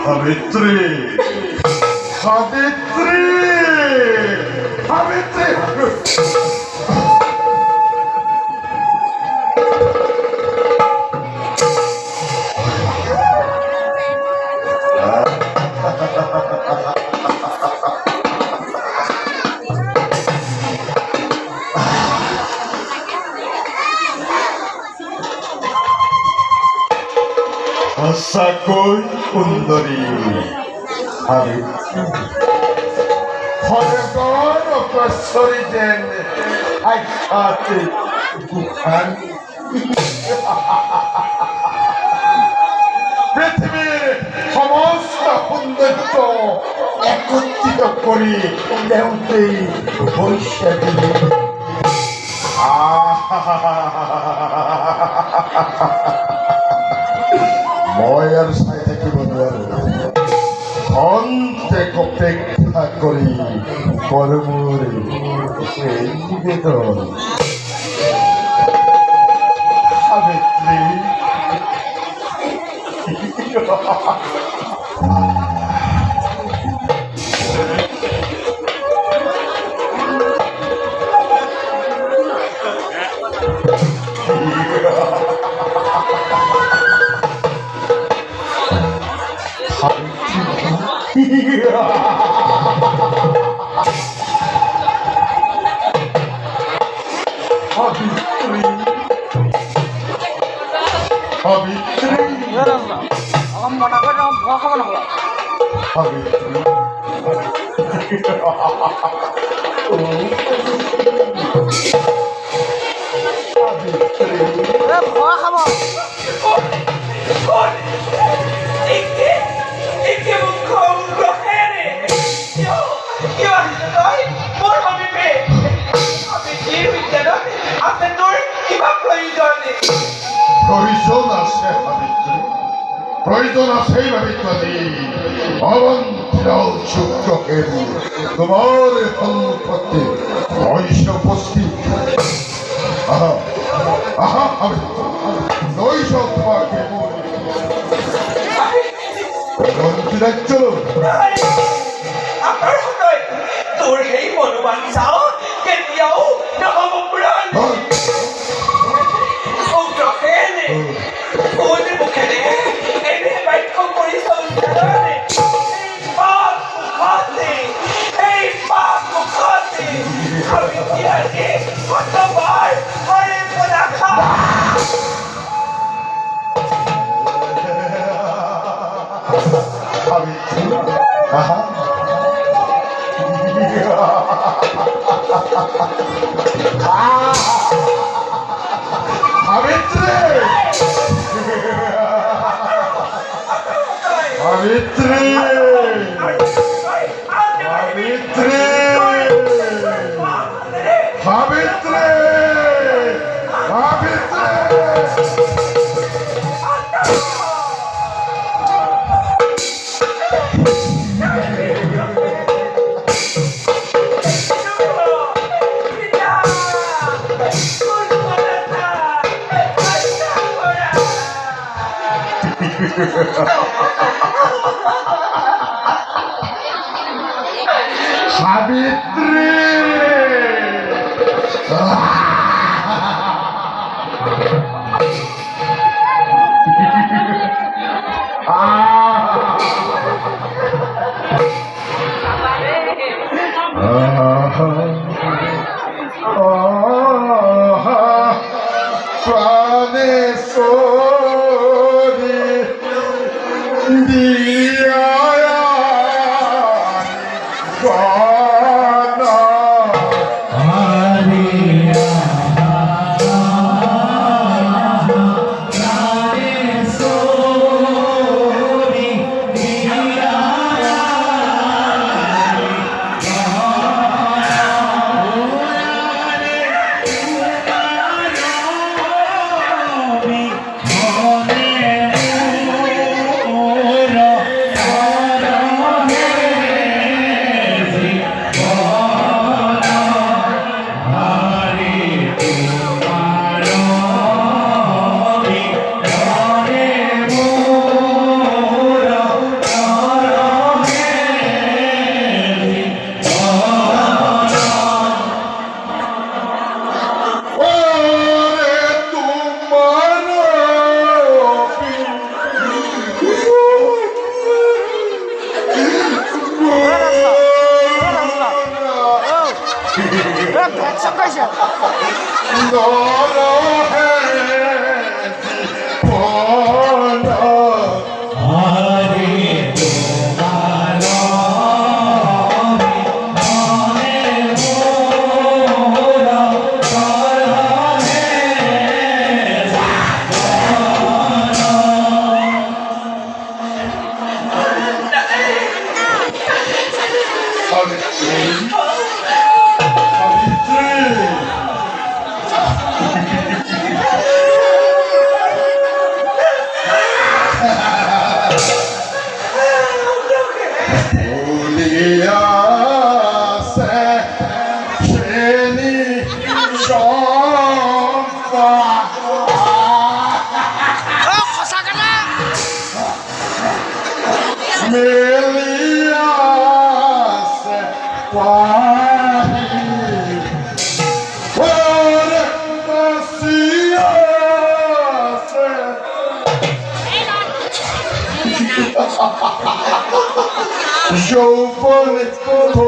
Savitri Savitri Savitri sakoi kundari sabitrী Horegon opasori den aikate bukan পৃথিবীর সমস্ত সৌন্দর্য একত্রিত করি দেওতেই বৈশাখী মই আর চাই থাকিব নোৱাৰো অন্তেক অপেক্ষা কৰি কৰ্মৰ এই নিবেদন সাবিত্ৰী প্রয়োজন আছে ভাবিত্রী অবন্তিরাও শুক্রকে তোমার সম্পত্তি নৈশ উপস্থিত আহা আহা নৈশ তোমাকে মন্ত্রী রাখছো তোর সেই মনোবাঞ্ছা কেতিয়াও নহব পূৰণ মুখেৰে এনে বাক্য কৰি চলিছে এই পাপ মুখতে সাবিত্ৰী কতবাৰ হৰে পদাখা সাবিত্রী আহা সাবিত্রী সাবিত্রী সাবিত্রী সাবিত্রী সাবিত্রী 백성 가시 너로 해지 번호 사비त्री 사비त्री 우리야 생신이 좋다 고사가라 밀리야 세과히 오랜만이야 세 쇼번이 돈